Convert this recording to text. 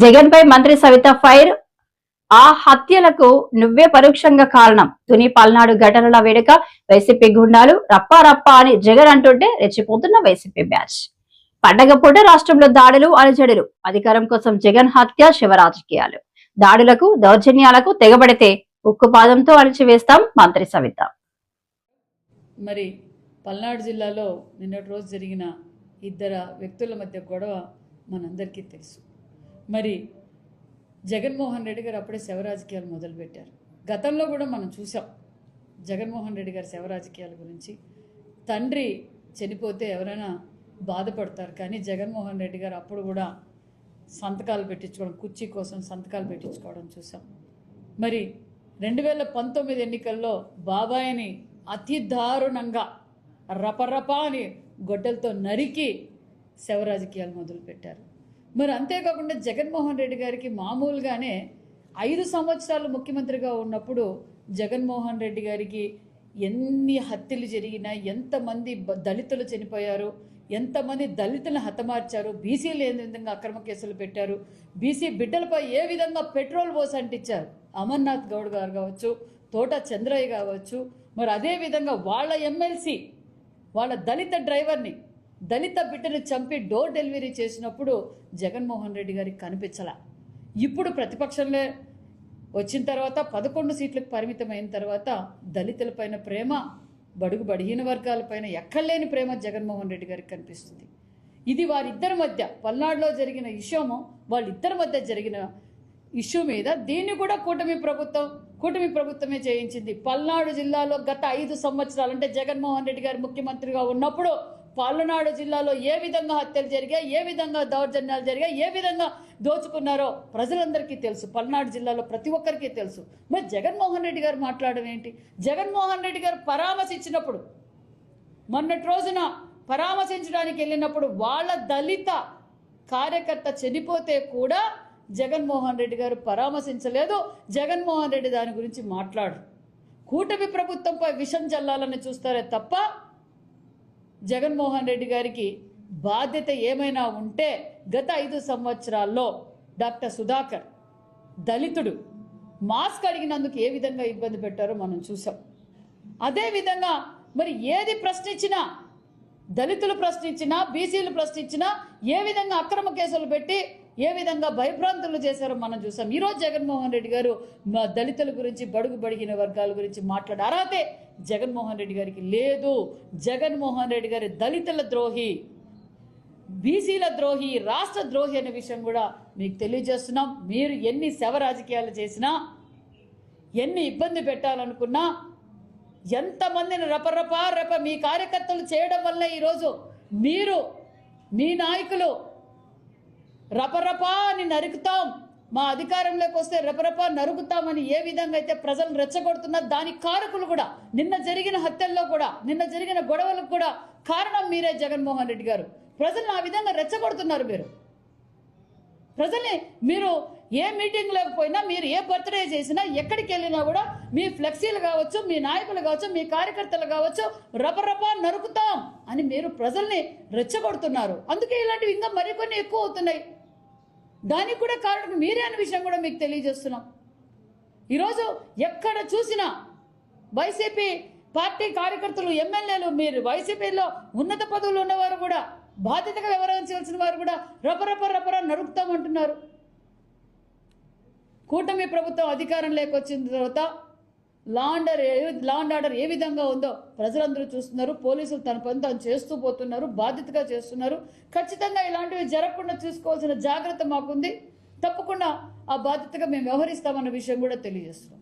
జగన్ పై మంత్రి సవిత ఫైర్. ఆ హత్యలకు నువ్వే పరోక్షంగా కారణం. తుని పల్నాడు ఘటనల వేడుక వైసీపీ గుండాలు రప్పా రప్పా అని జగన్ అంటుంటే రెచ్చిపోతున్న వైసీపీ బ్యాచ్. పండగ పూట రాష్ట్రంలో దాడులు అలజడులు. అధికారం కోసం జగన్ హత్య శివ రాజకీయాలు. దాడులకు దౌర్జన్యాలకు తెగబడితే ఉక్కుపాదంతో అణిచివేస్తాం మంత్రి సవిత. మరి పల్నాడు జిల్లాలో నిన్నటి రోజు జరిగిన ఇద్దరు వ్యక్తుల మధ్య గొడవ మనందరికీ తెలుసు. మరి జగన్మోహన్ రెడ్డి గారు అప్పుడే శవ రాజకీయాలు మొదలుపెట్టారు. గతంలో కూడా మనం చూసాం జగన్మోహన్ రెడ్డి గారి శవ రాజకీయాల గురించి. తండ్రి చనిపోతే ఎవరైనా బాధపడతారు, కానీ జగన్మోహన్ రెడ్డి గారు అప్పుడు కూడా సంతకాలు పెట్టించుకోవడం, కుర్చీ కోసం సంతకాలు పెట్టించుకోవడం చూసాం. మరి 2019 ఎన్నికల్లో బాబాయిని అతి దారుణంగా రపరపా అని గొడ్డలతో నరికి శవ రాజకీయాలు మొదలుపెట్టారు. మరి అంతేకాకుండా జగన్మోహన్ రెడ్డి గారికి మామూలుగానే 5 సంవత్సరాలు ముఖ్యమంత్రిగా ఉన్నప్పుడు జగన్మోహన్ రెడ్డి గారికి ఎన్ని హత్యలు జరిగినా, ఎంతమంది దళితులు చనిపోయారు, ఎంతమంది దళితులను హతమార్చారు, బీసీలు ఏ విధంగా అక్రమ కేసులు పెట్టారు, బీసీ బిడ్డలపై ఏ విధంగా పెట్రోల్ పోసి అంటించారు. అమర్నాథ్ గౌడ్ గారు కావచ్చు, తోట చంద్రయ్య కావచ్చు, మరి అదేవిధంగా వాళ్ళ ఎమ్మెల్సీ వాళ్ళ దళిత డ్రైవర్ని, దళిత బిడ్డని చంపి డోర్ డెలివరీ చేసినప్పుడు జగన్మోహన్ రెడ్డి గారికి కనిపించలా. ఇప్పుడు ప్రతిపక్షంలో వచ్చిన తర్వాత 11 సీట్లకు పరిమితమైన తర్వాత దళితులపైన ప్రేమ, బడుగు బడిహీన వర్గాలపైన ఎక్కడలేని ప్రేమ జగన్మోహన్ రెడ్డి గారికి కనిపిస్తుంది. ఇది వారిద్దరి మధ్య పల్నాడులో జరిగిన ఇష్యూము, వాళ్ళిద్దరి మధ్య జరిగిన ఇష్యూ మీద దీన్ని కూడా కూటమి ప్రభుత్వమే చేయించింది. పల్నాడు జిల్లాలో గత 5 సంవత్సరాలు అంటే జగన్మోహన్ రెడ్డి గారు ముఖ్యమంత్రిగా ఉన్నప్పుడు పల్నాడు జిల్లాలో ఏ విధంగా హత్యలు జరిగాయి, ఏ విధంగా దౌర్జన్యాలు జరిగాయి, ఏ విధంగా దోచుకున్నారో ప్రజలందరికీ తెలుసు. పల్నాడు జిల్లాలో ప్రతి ఒక్కరికి తెలుసు. మరి జగన్మోహన్ రెడ్డి గారు మాట్లాడడం ఏంటి? జగన్మోహన్ రెడ్డి గారు పరామర్శించినప్పుడు, మొన్నటి రోజున పరామర్శించడానికి వెళ్ళినప్పుడు వాళ్ళ దళిత కార్యకర్త చనిపోతే కూడా జగన్మోహన్ రెడ్డి గారు పరామర్శించలేదు. జగన్మోహన్ రెడ్డి దాని గురించి మాట్లాడరు. కూటమి ప్రభుత్వంపై విషం చల్లాలని చూస్తారే తప్ప జగన్మోహన్ రెడ్డి గారికి బాధ్యత ఏమైనా ఉంటే గత 5 సంవత్సరాల్లో డాక్టర్ సుధాకర్ దళితుడు మాస్క్ అడిగినందుకు ఏ విధంగా ఇబ్బంది పెట్టారో మనం చూసాం. అదేవిధంగా మరి ఏది ప్రశ్నించినా, దళితులు ప్రశ్నించినా, బీసీలు ప్రశ్నించినా ఏ విధంగా అక్రమ కేసులు పెట్టి ఏ విధంగా భయభ్రాంతులు చేశారో మనం చూసాం. ఈరోజు జగన్మోహన్ రెడ్డి గారు దళితుల గురించి, బడుగు బడిగిన వర్గాల గురించి మాట్లాడే అర్హతే జగన్మోహన్ రెడ్డి గారికి లేదు. జగన్మోహన్ రెడ్డి గారి దళితుల ద్రోహి, బీసీల ద్రోహి, రాష్ట్ర ద్రోహి అనే విషయం కూడా మీకు తెలియజేస్తున్నాం. మీరు ఎన్ని శవ రాజకీయాలు చేసినా, ఎన్ని ఇబ్బంది పెట్టాలనుకున్నా, ఎంతమందిని రప మీ కార్యకర్తలు చేయడం వల్ల ఈరోజు మీరు, మీ నాయకులు రపరపా అని నరుకుతాం, మా అధికారంలోకి వస్తే రపరపా నరుకుతామని ఏ విధంగా అయితే ప్రజలను రెచ్చగొడుతున్నా, దానికి కారకులు కూడా నిన్న జరిగిన హత్యల్లో కూడా, నిన్న జరిగిన గొడవలకు కూడా కారణం మీరే జగన్మోహన్ రెడ్డి గారు. ప్రజలను ఆ విధంగా రెచ్చగొడుతున్నారు. ప్రజల్ని మీరు ఏ మీటింగ్లోకి పోయినా, మీరు ఏ బర్త్డే చేసినా, ఎక్కడికి వెళ్ళినా కూడా మీ ఫ్లెక్సీలు కావచ్చు, మీ నాయకులు కావచ్చు, మీ కార్యకర్తలు కావచ్చు, రపరపా నరుకుతాం అని మీరు ప్రజల్ని రెచ్చగొడుతున్నారు. అందుకే ఇలాంటివి ఇంకా మరికొన్ని ఎక్కువ అవుతున్నాయి. దానికి కూడా కారణం మీరే అనే విషయం కూడా మీకు తెలియజేస్తున్నాం. ఈరోజు ఎక్కడ చూసినా వైసీపీ పార్టీ కార్యకర్తలు, ఎమ్మెల్యేలు, మీరు వైసీపీలో ఉన్నత పదవులు ఉన్నవారు కూడా, బాధ్యతగా వ్యవహరించాల్సిన వారు కూడా రపరప నరుకుతామంటున్నారు. కూటమి ప్రభుత్వం అధికారంలోకి వచ్చిన తర్వాత లా అండ్ ఆర్డర్ ఏ విధంగా ఉందో ప్రజలందరూ చూస్తున్నారు. పోలీసులు తన పని తాను చేస్తూ పోతున్నారు, బాధ్యతగా చేస్తున్నారు. ఖచ్చితంగా ఇలాంటివి జరగకుండా చూసుకోవాల్సిన జాగ్రత్త మాకుంది. తప్పకుండా ఆ బాధ్యతగా మేము వ్యవహరిస్తామన్న విషయం కూడా తెలియజేస్తున్నాం.